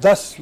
10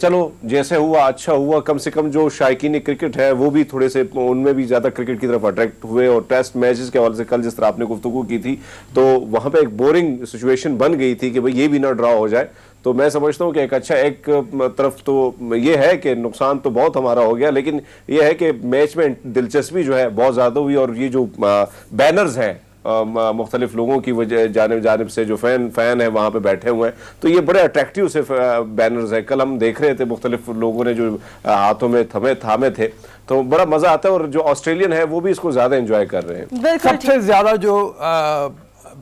چلو جیسے ہوا اچھا ہوا, کم سے کم جو شائقین کرکٹ ہے وہ بھی تھوڑے سے ان میں بھی زیادہ کرکٹ کی طرف اٹریکٹ ہوئے, اور ٹیسٹ میچز کے حوالے سے کل جس طرح آپ نے گفتگو کی تھی تو وہاں پہ ایک بورنگ سچویشن بن گئی تھی کہ بھئی یہ بھی نہ ڈرا ہو جائے. تو میں سمجھتا ہوں کہ ایک طرف تو یہ ہے کہ نقصان تو بہت ہمارا ہو گیا, لیکن یہ ہے کہ میچ میں دلچسپی جو ہے بہت زیادہ ہوئی, اور یہ جو بینرز ہیں مختلف لوگوں کی جانب سے جو فین ہے وہاں پہ بیٹھے ہوئے ہیں, تو یہ بڑے اٹریکٹیو سے بینرز ہیں. کل ہم دیکھ رہے تھے مختلف لوگوں نے جو ہاتھوں میں تھامے تھے, تو بڑا مزہ آتا ہے, اور جو آسٹریلین ہے وہ بھی اس کو زیادہ انجوائے کر رہے ہیں. سب سے زیادہ جو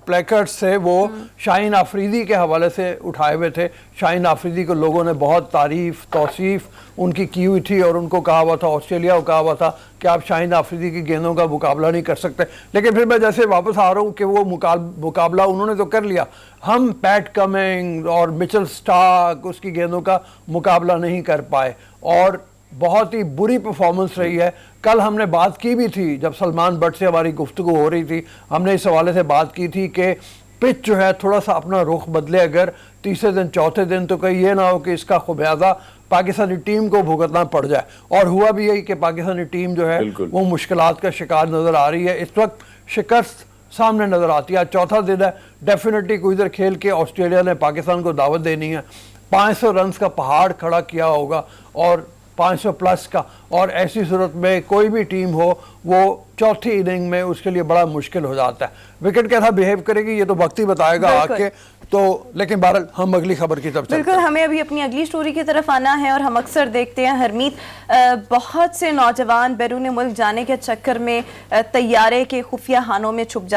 پلیکرٹس تھے وہ شاہین آفریدی کے حوالے سے اٹھائے ہوئے تھے. شاہین آفریدی کو لوگوں نے بہت تعریف توصیف ان کی ہوئی تھی, اور ان کو کہا ہوا تھا, آسٹریلیا کو کہا ہوا تھا کہ آپ شاہین آفریدی کی گیندوں کا مقابلہ نہیں کر سکتے. لیکن پھر میں جیسے واپس آ رہا ہوں کہ وہ مقابلہ انہوں نے تو کر لیا, ہم پیٹ کمنگ اور مچل سٹارک اس کی گیندوں کا مقابلہ نہیں کر پائے, اور بہت ہی بری پرفارمنس رہی ہے. کل ہم نے بات کی بھی تھی جب سلمان بٹ سے ہماری گفتگو ہو رہی تھی, ہم نے اس حوالے سے بات کی تھی کہ پچ جو ہے تھوڑا سا اپنا رخ بدلے اگر تیسرے دن چوتھے دن, تو کہیں یہ نہ ہو کہ اس کا خمیازہ پاکستانی ٹیم کو بھگتنا پڑ جائے. اور ہوا بھی یہی کہ پاکستانی ٹیم جو ہے وہ مشکلات کا شکار نظر آ رہی ہے. اس وقت شکست سامنے نظر آتی ہے. چوتھا دن ہے, ڈیفینیٹلی کوئی ادھر کھیل کے آسٹریلیا نے پاکستان کو دعوت دینی ہے. 500 رنز کا پہاڑ کھڑا کیا ہوگا, اور 500 پلس کا, اور ایسی صورت میں کوئی بھی ٹیم ہو وہ چوتھی اننگ میں اس کے لیے بڑا مشکل ہو جاتا ہے. وکٹ کیسا بیہیو کرے گی یہ تو وقت ہی بتائے گا آ کے. تو لیکن بہرحال ہم اگلی خبر کی طرف چلتے ہیں. بالکل, ہمیں ابھی اپنی اگلی سٹوری کی طرف آنا ہے, اور ہم اکثر دیکھتے ہیں ہرمیت بہت سے نوجوان بیرون ملک جانے کے چکر میں طیارے کے خفیہ خانوں میں چھپ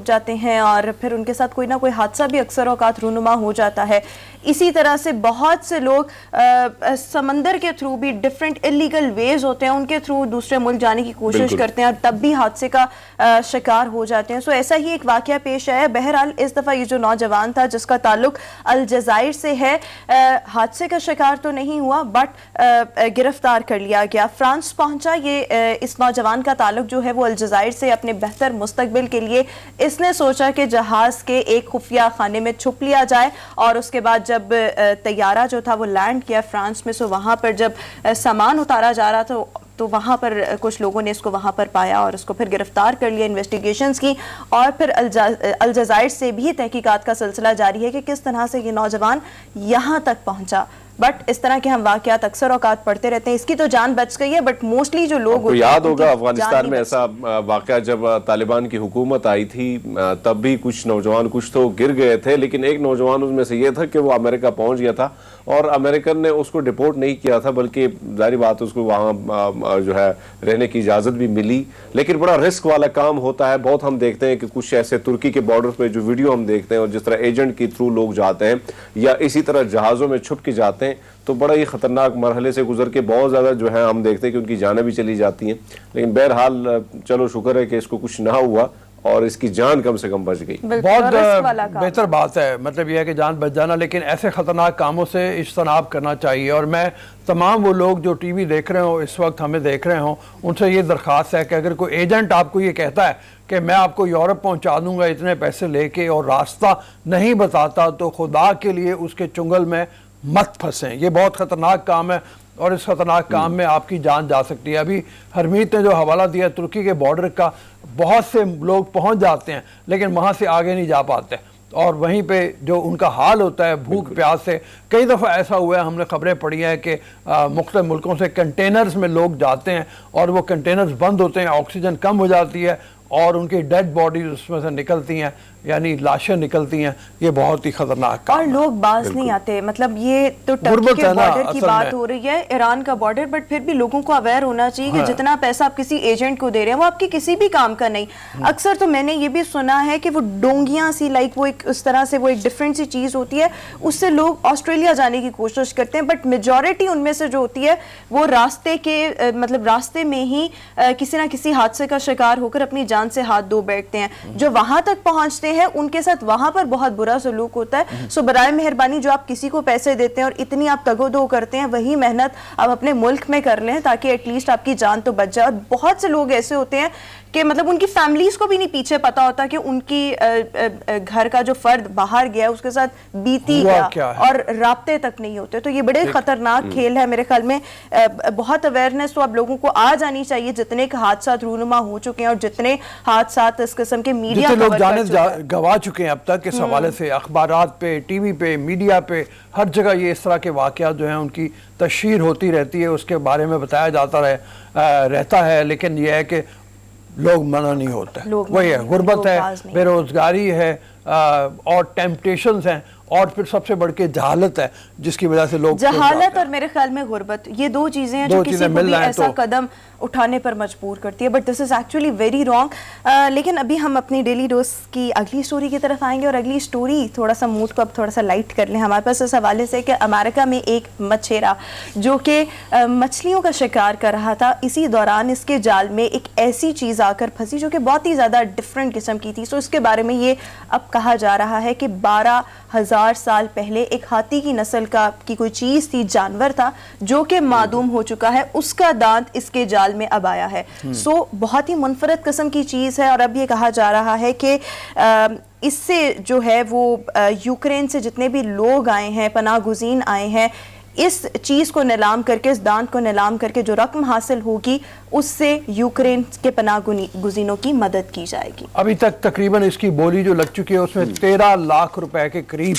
جاتے ہیں, اور پھر ان کے ساتھ کوئی نہ کوئی حادثہ بھی اکثر اوقات رونما ہو جاتا ہے. اسی طرح سے بہت سے لوگ سمندر کے تھرو بھی ڈیفرنٹ الیگل ویز ہوتے ہیں, ان کے تھرو دوسرے ملک جانے کی کوشش کرتے ہیں, اور تب بھی حادثے کا شکار ہو جاتے ہیں. سو ایسا ہی ایک واقعہ پیش آیا. بہرحال اس دفعہ یہ جو نوجوان تھا جس کا تعلق الجزائر سے ہے, حادثے کا شکار تو نہیں ہوا بٹ گرفتار کر لیا گیا, فرانس پہنچا. یہ اس نوجوان کا تعلق جو ہے وہ الجزائر سے. اپنے بہتر مستقبل کے لیے اس نے سوچا کہ جہاز کے ایک خفیہ خانے میں چھپ لیا جائے, اور اس کے بعد جب طیارہ جو تھا وہ لینڈ کیا فرانس میں, سو وہاں پر جب سامان اتارا جا رہا تھا تو وہاں پر کچھ لوگوں نے اس کو وہاں پر پایا اور اس کو پھر گرفتار کر لیا, انویسٹیگیشنز کی, اور پھر الجزائر سے بھی تحقیقات کا سلسلہ جاری ہے کہ کس طرح سے یہ نوجوان یہاں تک پہنچا. بٹ اس طرح کے ہم واقعات اکثر اوقات پڑھتے رہتے ہیں. اس کی تو جان بچ گئی ہے, بٹ موسٹلی جو لوگ کو یاد ہوگا افغانستان میں ایسا واقعہ جب طالبان کی حکومت آئی تھی, تب بھی کچھ نوجوان کچھ تو گر گئے تھے, لیکن ایک نوجوان اس میں سے یہ تھا کہ وہ امریکہ پہنچ گیا تھا, اور امریکن نے اس کو ڈپورٹ نہیں کیا تھا, بلکہ ظاہری بات اس کو وہاں جو ہے رہنے کی اجازت بھی ملی. لیکن بڑا رسک والا کام ہوتا ہے. بہت ہم دیکھتے ہیں کہ کچھ ایسے ترکی کے بارڈر پہ جو ویڈیو ہم دیکھتے ہیں, اور جس طرح ایجنٹ کے تھرو لوگ جاتے ہیں یا اسی طرح جہازوں میں چھپ کے جاتے ہیں, تو بڑا ہی خطرناک مرحلے سے گزر کے بہت زیادہ جو ہے ہم دیکھتے ہیں کہ ان کی جانیں بھی چلی جاتی ہیں. لیکن بہرحال چلو شکر ہے کہ اس کو کچھ نہ ہوا اور اس کی جان کم سے کم بچ گئی. بہت بہتر بات ہے, مطلب یہ ہے کہ جان بچ جانا, لیکن ایسے خطرناک کاموں سے اجتناب کرنا چاہیے. اور میں تمام وہ لوگ جو ٹی وی دیکھ رہے ہوں, اس وقت ہمیں دیکھ رہے ہوں, ان سے یہ درخواست ہے کہ اگر کوئی ایجنٹ آپ کو یہ کہتا ہے کہ میں آپ کو یورپ پہنچا دوں گا اتنے پیسے لے کے, اور راستہ نہیں بتاتا, تو خدا کے لیے اس کے چنگل میں مت پھنسیں. یہ بہت خطرناک کام ہے, اور اس خطرناک کام میں آپ کی جان جا سکتی ہے. ابھی ہرمیت نے جو حوالہ دیا ترکی کے بارڈر کا, بہت سے لوگ پہنچ جاتے ہیں لیکن وہاں سے آگے نہیں جا پاتے, اور وہیں پہ جو ان کا حال ہوتا ہے بھوک پیاس سے. کئی دفعہ ایسا ہوا ہے, ہم نے خبریں پڑھی ہیں کہ مختلف ملکوں سے کنٹینرز میں لوگ جاتے ہیں, اور وہ کنٹینرز بند ہوتے ہیں, آکسیجن کم ہو جاتی ہے, اور ان کی ڈیڈ باڈیز اس میں سے نکلتی ہیں, یعنی لاشیں نکلتی ہیں. یہ بہت ہی خطرناک کام اور لوگ باز نہیں آتے. مطلب یہ تو ٹرکی کے بارڈر کی بات ہو رہی ہے, ایران کا بارڈر, بٹ پھر بھی لوگوں کو اویئر ہونا چاہیے کہ جتنا پیسہ آپ کسی ایجنٹ کو دے رہے ہیں وہ آپ کی کسی بھی کام کا نہیں. اکثر تو میں نے یہ بھی سنا ہے کہ وہ ڈونگیاں سی, لائک وہ ایک اس طرح سے وہ ایک ڈفرینٹ سی چیز ہوتی ہے, اس سے لوگ آسٹریلیا جانے کی کوشش کرتے ہیں, بٹ میجورٹی ان میں سے جو ہوتی ہے وہ راستے کے مطلب راستے میں ہی کسی نہ کسی حادثے کا شکار ہو کر اپنی جان سے ہاتھ دھو بیٹھتے ہیں. جو وہاں تک پہنچتے ہیں ان کے ساتھ وہاں پر بہت برا سلوک ہوتا ہے. سو برائے مہربانی جو آپ کسی کو پیسے دیتے ہیں اور اتنی آپ تگ و دو کرتے ہیں, وہی محنت آپ اپنے ملک میں کر لیں تاکہ ایٹ لیسٹ آپ کی جان تو بچ جائے. اور بہت سے لوگ ایسے ہوتے ہیں کہ مطلب ان کی فیملیز کو بھی نہیں پیچھے پتا ہوتا کہ ان کی گھر کا جو فرد باہر گیا اس کے ساتھ بیتی کیا اور رابطے تک نہیں ہوتے. تو یہ بڑے خطرناک کھیل ہے میرے خیال میں. بہت اویئرنیس تو اب لوگوں کو آ جانی چاہیے, جتنے حادثات رونما ہو چکے ہیں اور جتنے حادثات اس قسم کے میڈیا لوگ جانے گوا چکے ہیں اب تک اس حوالے سے, اخبارات پہ, ٹی وی پہ, میڈیا پہ, ہر جگہ یہ اس طرح کے واقعات جو ہیں ان کی تشہیر ہوتی رہتی ہے, اس کے بارے میں بتایا جاتا رہتا ہے, لیکن یہ ہے کہ لوگ منع نہیں ہوتے. وہی ہے, غربت ہے, بے روزگاری ہے اور ٹیمپٹیشنز ہیں, اور پھر سب سے بڑھ کے جہالت ہے جس کی وجہ سے لوگ جہالت اور میرے خیال میں غربت, یہ دو چیزیں ہیں جو کسی کو بھی ایسا قدم اٹھانے پر مجبور کرتی ہے. But this is actually very wrong. لیکن ابھی ہم اپنی ڈیلی ڈوز کی اگلی سٹوری کی طرف آئیں گے, اور اگلی سٹوری تھوڑا سا موڈ کو اب تھوڑا سا لائٹ کر لیں ہمارے پاس اس حوالے سے کہ امریکہ میں ایک مچھیرا جو کہ مچھلیوں کا شکار کر رہا تھا, اسی دوران اس کے جال میں ایک ایسی چیز آ کر پھنسی جو کہ بہت ہی زیادہ ڈفرینٹ قسم کی تھی. سو اس کے بارے میں یہ اب کہا جا رہا ہے کہ 12,000 سال پہلے ایک ہاتھی کی نسل کی کوئی چیز تھی, جانور تھا جو کہ معدوم ہو چکا ہے, اس کا دانت اس کے جال میں اب آیا ہے. سو بہت ہی منفرد قسم کی چیز ہے, اور اب یہ کہا جا رہا ہے کہ اس سے جو ہے وہ یوکرین سے جتنے بھی لوگ آئے ہیں, پناہ گزین آئے ہیں, اس چیز کو نیلام کر کے, اس دانت کو نیلام کر کے جو رقم حاصل ہوگی اس سے یوکرین کے پناہ گزینوں کی مدد کی جائے گی. ابھی تک تقریباً اس کی بولی جو لگ چکی ہے اس میں 13 لاکھ روپے کے قریب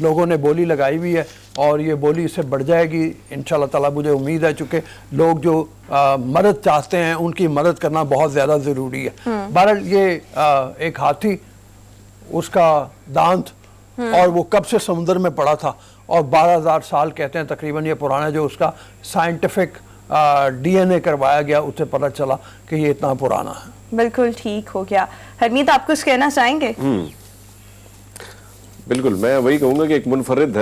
لوگوں نے بولی لگائی ہوئی ہے, اور یہ بولی اس سے بڑھ جائے گی انشاءاللہ تعالیٰ. مجھے امید ہے چونکہ لوگ جو مدد چاہتے ہیں ان کی مدد کرنا بہت زیادہ ضروری ہے. بہرحال یہ ایک ہاتھی, اس کا دانت, اور وہ کب سے سمندر میں پڑا تھا, اور 12,000 سال کہتے ہیں تقریباً یہ پرانا, جو اس کا سائنٹیفک ڈی این اے کروایا گیا اس سے پتہ چلا کہ یہ اتنا پرانا ہے. بالکل ٹھیک ہو گیا. حرمیت, آپ کچھ کہنا چاہیں گے؟ بالکل, میں وہی کہوں گا کہ ایک منفرد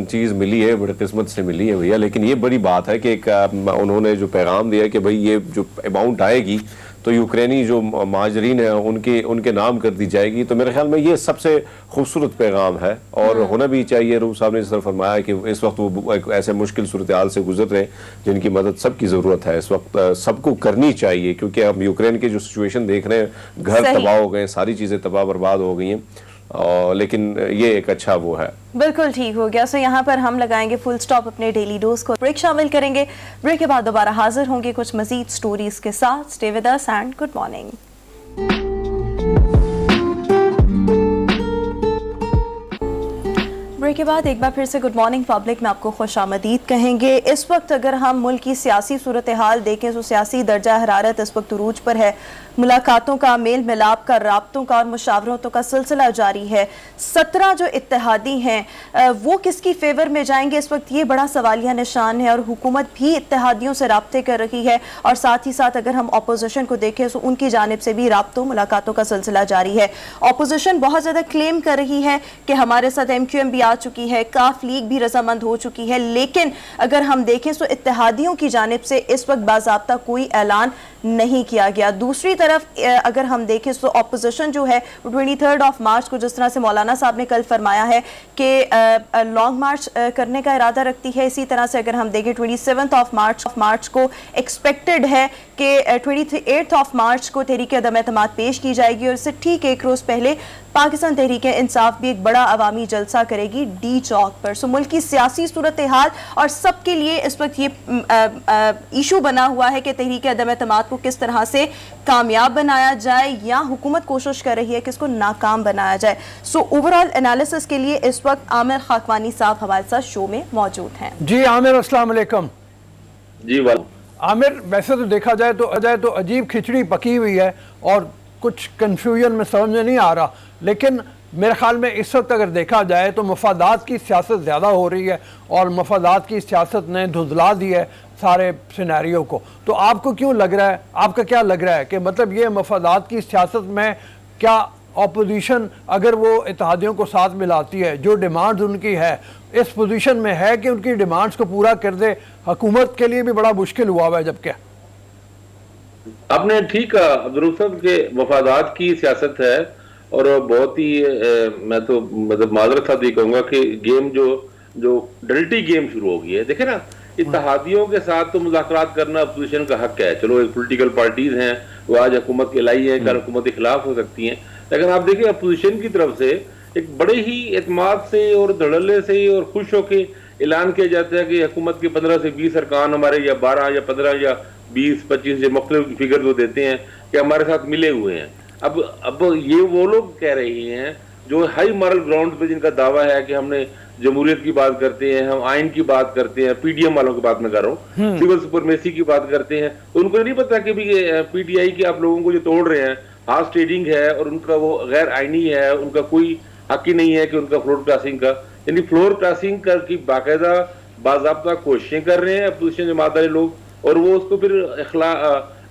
چیز ملی ہے, بڑی قسمت سے ملی ہے بھیا. لیکن یہ بڑی بات ہے کہ ایک انہوں نے جو پیغام دیا کہ بھئی یہ جو اماؤنٹ آئے گی تو یوکرینی جو مہاجرین ہیں ان کے نام کر دی جائے گی. تو میرے خیال میں یہ سب سے خوبصورت پیغام ہے, اور ہونا بھی چاہیے. روح صاحب نے اس طرح فرمایا کہ اس وقت وہ ایک ایسے مشکل صورتحال سے گزر رہے ہیں جن کی مدد سب کی ضرورت ہے اس وقت, سب کو کرنی چاہیے. کیونکہ ہم یوکرین کی جو سچویشن دیکھ رہے ہیں, گھر تباہ ہو گئے, ساری چیزیں تباہ برباد ہو گئی ہیں, لیکن یہ ایک اچھا وہ ہے. بالکل ٹھیک ہو گیا. سو یہاں پر ہم لگائیں گے فل سٹاپ اپنے ڈیلی ڈوز کو, بریک شامل کریں گے. بریک کے بعد دوبارہ حاضر ہوں گے کچھ مزید سٹوریز کے ساتھ. Stay with us and good morning. Break کے بعد ایک بار پھر سے گڈ مارننگ پبلک میں آپ کو خوش آمدید کہیں گے. اس وقت اگر ہم ملک کی سیاسی صورتحال دیکھیں تو سیاسی درجہ حرارت اس وقت عروج پر ہے. ملاقاتوں کا, میل ملاپ کا, رابطوں کا اور مشاورتوں کا سلسلہ جاری ہے. 17 جو اتحادی ہیں وہ کس کی فیور میں جائیں گے, اس وقت یہ بڑا سوالیہ نشان ہے. اور حکومت بھی اتحادیوں سے رابطے کر رہی ہے, اور ساتھ ہی ساتھ اگر ہم اپوزیشن کو دیکھیں تو ان کی جانب سے بھی رابطوں ملاقاتوں کا سلسلہ جاری ہے. اپوزیشن بہت زیادہ کلیم کر رہی ہے کہ ہمارے ساتھ MQM بھی آ چکی ہے, کاف لیگ بھی رضامند ہو چکی ہے, لیکن اگر ہم دیکھیں تو اتحادیوں کی جانب سے اس وقت باضابطہ کوئی اعلان نہیں کیا گیا. دوسری طرف اگر ہم دیکھیں تو اپوزیشن جو ہے 23 مارچ کو, جس طرح سے مولانا صاحب نے کل فرمایا ہے کہ لانگ مارچ کرنے کا ارادہ رکھتی ہے, اسی طرح سے اگر ہم دیکھیں 27 مارچ کو ایکسپیکٹڈ ہے کہ 28 مارچ کو تحریک عدم اعتماد پیش کی جائے گی, اور اس سے ٹھیک ایک روز پہلے پاکستان تحریک انصاف بھی ایک بڑا عوامی جلسہ کرے گی ڈی چوک پر. سو ملک کی سیاسی صورتحال اور سب کے لیے اس وقت یہ ایشو بنا ہوا ہے کہ تحریک عدم اعتماد کو کس طرح سے کامیاب بنایا جائے, یا حکومت کوشش کر رہی ہے کہ اس کو ناکام بنایا جائے. سو اوورآل انالیسس کے لیے اس وقت عامر خاکوانی صاحب ہمارے ساتھ شو میں موجود ہیں. جی عامر, السلام علیکم. جی عامر, ویسے تو دیکھا جائے تو عجیب کھچڑی پکی ہوئی ہے, اور کچھ کنفیوژن میں سمجھ میں نہیں آ رہا, لیکن میرے خیال میں اس وقت اگر دیکھا جائے تو مفادات کی سیاست زیادہ ہو رہی ہے, اور مفادات کی سیاست نے دھندلا دی ہے سارے سینیریو کو. تو آپ کو کیوں لگ رہا ہے, آپ کا کیا لگ رہا ہے کہ مطلب یہ مفادات کی سیاست میں کیا اپوزیشن اگر وہ اتحادیوں کو ساتھ ملاتی ہے, جو ڈیمانڈز ان کی ہے, اس پوزیشن میں ہے کہ ان کی ڈیمانڈز کو پورا کر دے؟ حکومت کے لیے بھی بڑا مشکل ہوا ہوا ہے. جبکہ آپ نے ٹھیک کہا عبدالرؤف صاحب کہ مفادات کی سیاست ہے, اور بہت ہی میں تو مطلب معذرت صاحب یہ کہوں گا کہ گیم جو ڈلٹی گیم شروع ہو گئی ہے. دیکھیں نا, اتحادیوں کے ساتھ تو مذاکرات کرنا اپوزیشن کا حق ہے. چلو ایک پولیٹیکل پارٹیز ہیں وہ آج حکومت کے لائی ہیں, کل حکومت کے خلاف ہو سکتی ہیں, لیکن آپ دیکھیں اپوزیشن کی طرف سے ایک بڑے ہی اعتماد سے اور دھڑلے سے اور خوش ہو کے اعلان کیا جاتا ہے کہ حکومت کے 15 سے 20 ارکان ہمارے, یا 12 یا 15 یا 20 25 جو مختلف فگر وہ دیتے ہیں کہ ہمارے ساتھ ملے ہوئے ہیں. اب یہ وہ لوگ کہہ رہے ہیں جو ہائی مارل گراؤنڈ پہ جن کا دعویٰ ہے کہ ہم نے جمہوریت کی بات کرتے ہیں, ہم آئین کی بات کرتے ہیں, پی ڈی ایم والوں کی بات میں کر رہا ہوں, سول سپرمیسی کی بات کرتے ہیں, تو ان کو نہیں پتا کہ پی ٹی آئی کے آپ لوگوں کو جو توڑ رہے ہیں ہارس ٹریڈنگ ہے اور ان کا وہ غیر آئینی ہے, ان کا کوئی حق ہی نہیں ہے کہ ان کا فلور کراسنگ کا, یعنی فلور کراسنگ کی باقاعدہ باضابطہ کوششیں کر رہے ہیں اپوزیشن جماعت والے لوگ, اور وہ اس کو پھر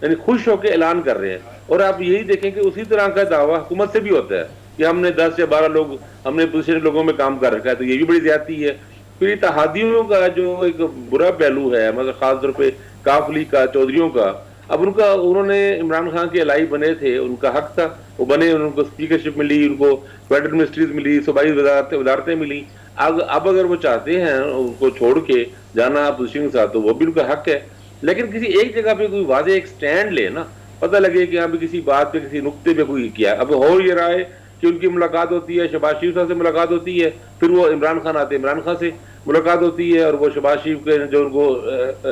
یعنی خوش ہو کے اعلان کر رہے ہیں. اور آپ یہی دیکھیں کہ اسی طرح کا دعویٰ حکومت سے بھی ہوتا ہے کہ ہم نے 10 یا 12 لوگ ہم نے اپوزیشن لوگوں میں کام کر رکھا ہے, تو یہ بھی بڑی زیادتی ہے. پھر اتحادیوں کا جو ایک برا پہلو ہے, مطلب خاص طور پہ کاف لیگ کا, چودھریوں کا, اب انہوں نے عمران خان کے الائی بنے تھے, ان کا حق تھا وہ بنے, ان کو اسپیکرشپ ملی, ان کو فیڈرل منسٹریز ملی, صوبائی وزارتیں ملی. اب اگر وہ چاہتے ہیں ان کو چھوڑ کے جانا اپوزیشن کے ساتھ تو وہ بھی ان کا حق ہے, لیکن کسی ایک جگہ پہ کوئی واضح ایک سٹینڈ لے نا, پتہ لگے کہ یہاں پہ کسی بات پہ کسی نقطے پہ کوئی کیا. اب ہو یہ رہا ہے کہ ان کی ملاقات ہوتی ہے, شہباز شریف صاحب سے ملاقات ہوتی ہے, پھر وہ عمران خان آتے ہیں, عمران خان سے ملاقات ہوتی ہے, اور وہ شہباز شریف کے جو ان کو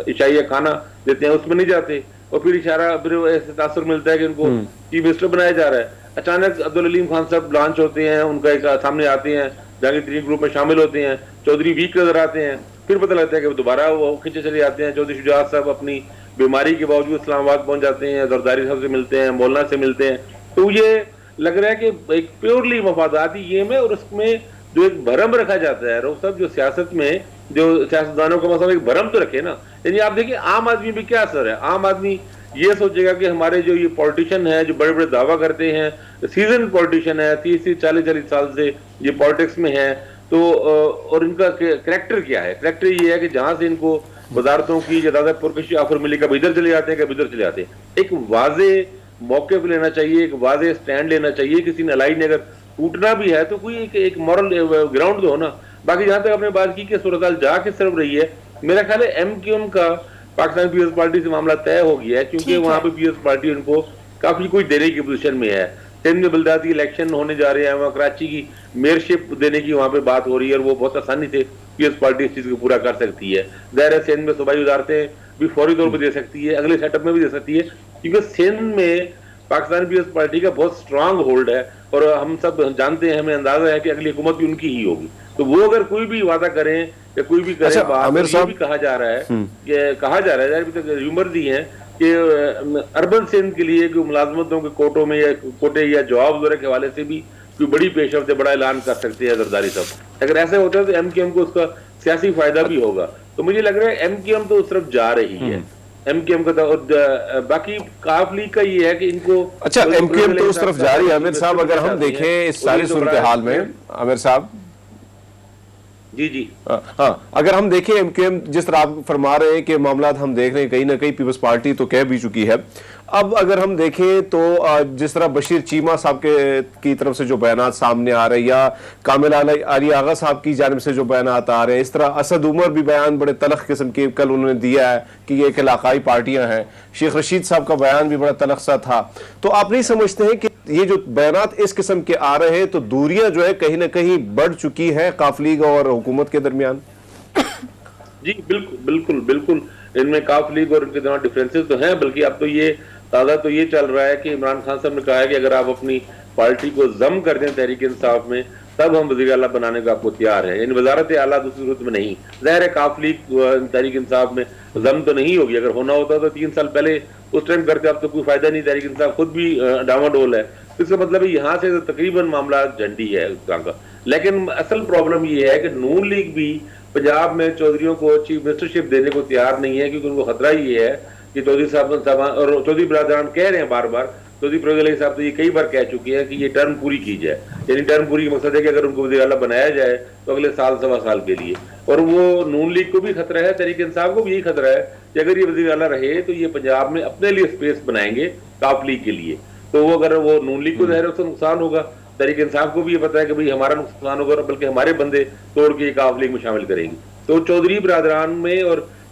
عشائیہ کھانا دیتے ہیں اس میں نہیں جاتے, اور پھر اشارہ پھر ایسے تاثر ملتا ہے کہ ان کو چیف منسٹر بنایا جا رہا ہے. اچانک عبدالعلیم خان صاحب لانچ ہوتے ہیں, ان کا ایک سامنے آتے ہیں, جہانگیر ترین گروپ میں شامل ہوتے ہیں, چودھری ویک نظر آتے ہیں, پھر پتہ لگتا ہے کہ دوبارہ وہ کھنچے چلے جاتے ہیں. چودھری شجاعت صاحب اپنی بیماری کے باوجود اسلام آباد پہنچ جاتے ہیں, زرداری صاحب سے ملتے ہیں, مولانا سے ملتے ہیں. تو یہ لگ رہا ہے کہ ایک پیورلی مفاداتی گیم ہے, اور اس میں جو ایک بھرم رکھا جاتا ہے روف صاحب, جو سیاست میں جو سیاستدانوں کا مسئلہ ایک بھرم تو رکھے نا. یعنی آپ دیکھیں عام آدمی بھی کیا اثر ہے, عام آدمی یہ سوچے گا کہ ہمارے جو یہ پولیٹیشین ہے جو بڑے بڑے دعویٰ کرتے ہیں, سیزن پولیٹیشین ہے, 30-40 سال سے یہ پالیٹکس میں ہے, تو اور ان کا کریکٹر کیا ہے. کریکٹر یہ ہے کہ جہاں سے ان کو وزارتوں کی زیادہ پرکشی آفر ملی, کبھی ادھر چلے جاتے ہیں کبھی ادھر چلے جاتے ہیں. ایک واضح موقف لینا چاہیے, ایک واضح سٹینڈ لینا چاہیے. کسی نے الائی نے اگر ٹوٹنا بھی ہے تو کوئی ایک مورل گراؤنڈ تو ہو نا. باقی جہاں تک آپ نے بات کی کہ صورتحال جا کس طرف رہی ہے, میرا خیال ہے ایم کیو ایم کا پاکستان پیپلز پارٹی سے معاملہ طے ہو گیا ہے, کیونکہ وہاں پہ پیپلز پارٹی ان کو کافی کچھ دینے کی پوزیشن میں ہے. سندھ میں بلدیاتی الیکشن ہونے جا رہے ہیں, وہاں کراچی کی میئرشپ دینے کی وہاں پہ بات ہو رہی ہے, اور وہ بہت آسانی سے پیپلز پارٹی اس چیز کو پورا کر سکتی ہے. ظاہر ہے سندھ میں صوبائی وزارتیں بھی فوری طور پہ دے سکتی ہے, اگلے سیٹ اپ میں بھی دے سکتی ہے, کیونکہ سندھ میں پاکستان پیپلز پارٹی کا بہت اسٹرانگ ہولڈ ہے, اور ہم سب جانتے ہیں, ہمیں اندازہ ہے کہ اگلی حکومت بھی ان کی ہی ہوگی. تو وہ اگر کوئی بھی وعدہ کریں یا کوئی بھی کرے بات, یہ بھی کہا جا رہا ہے ریومرز ہی ہیں کہ اربن سندھ کے لیے کوئی ملازمتوں کے کوٹوں میں یا کوٹے یا جواب وغیرہ کے حوالے سے بھی کوئی بڑی پیش رفت بڑا اعلان کر سکتے ہیں زرداری صاحب. اگر ایسا ہوتا ہے تو ایم کیو ایم کو اس کا سیاسی فائدہ بھی ہوگا. تو مجھے لگ رہا ہے ایم کیو ایم تو اس طرف جا رہی ہے, ایم کیو ایم کا. باقی کاف لیگ کا یہ ہے کہ ان کو اچھا ایم کیو ایم تو اس طرف جا رہی ہے. عامر صاحب اگر ہم دیکھیں اس ساری صورتحال میں, عامر صاحب جی ہاں, اگر ہم دیکھیں ایم کیو ایم جس طرح آپ فرما رہے ہیں کہ معاملات ہم دیکھ رہے ہیں کہیں نہ کہیں پیپلز پارٹی تو کہہ بھی چکی ہے. اب اگر ہم دیکھیں تو جس طرح بشیر چیمہ صاحب کی طرف سے جو بیانات سامنے آ رہے ہیں, یا کامل علی آغا صاحب کی جانب سے جو بیانات آ رہے ہیں, اس طرح اسد عمر بھی بیان بڑے تلخ قسم کے کل انہوں نے دیا ہے کہ یہ ایک علاقائی پارٹیاں ہیں. شیخ رشید صاحب کا بیان بھی بڑا تلخ سا تھا. تو آپ نہیں سمجھتے ہیں کہ یہ جو بیانات اس قسم کے آ رہے ہیں تو دوریاں جو ہے کہیں نہ کہیں بڑھ چکی ہے کاف لیگ اور حکومت کے درمیان؟ جی بالکل ان میں کاف لیگ اور ان کے درمیان ڈفرینسز تو ہیں, بلکہ اب تو یہ تازہ تو یہ چل رہا ہے کہ عمران خان صاحب نے کہا ہے کہ اگر آپ اپنی پارٹی کو ضم کر دیں تحریک انصاف میں تب ہم وزیر اعلیٰ بنانے کا آپ کو تیار ہے, یعنی وزارت اعلیٰ دوسری صورت میں نہیں. ظاہر ہے کاف لیگ تحریک انصاف میں ضم تو نہیں ہوگی, اگر ہونا ہوتا تو 3 سال پہلے اس ٹائم کرتے, اب تو کوئی فائدہ نہیں, تحریک انصاف خود بھی ڈاواڈول ہے. اس کا مطلب ہے یہاں سے تقریباً معاملہ جھنڈی ہے اس طرح کا. لیکن اصل پرابلم یہ ہے کہ نون لیگ بھی پنجاب میں چودھریوں کو چیف منسٹرشپ دینے کو تیار نہیں ہے, کیونکہ ان کو خطرہ یہ ہے کہ چودھری صاحب اور چودھری برادران کہہ رہے ہیں بار بار, چودھری پرویز علی صاحب تو یہ کئی بار کہہ چکے ہیں کہ یہ ٹرم پوری کی جائے, یعنی ٹرم پوری کا مقصد ہے کہ اگر ان کو وزیر اعلیٰ بنایا جائے تو اگلے سال سوا سال کے لیے. اور وہ نون لیگ کو بھی خطرہ ہے, تحریک انصاف کو بھی یہی خطرہ ہے کہ اگر یہ وزیر اعلیٰ رہے تو یہ پنجاب میں اپنے لیے اسپیس بنائیں گے کاف لیگ کے لیے, تو وہ اگر وہ نون لیگ کو ظاہر اس سے نقصان ہوگا, تحریک انصاف کو بھی یہ پتا ہے کہ بھئی ہمارا نقصان ہوگا, بلکہ ہمارے بندے توڑ کے کاف لیگ میں شامل کریں گے. تو چودھری برادران میں اور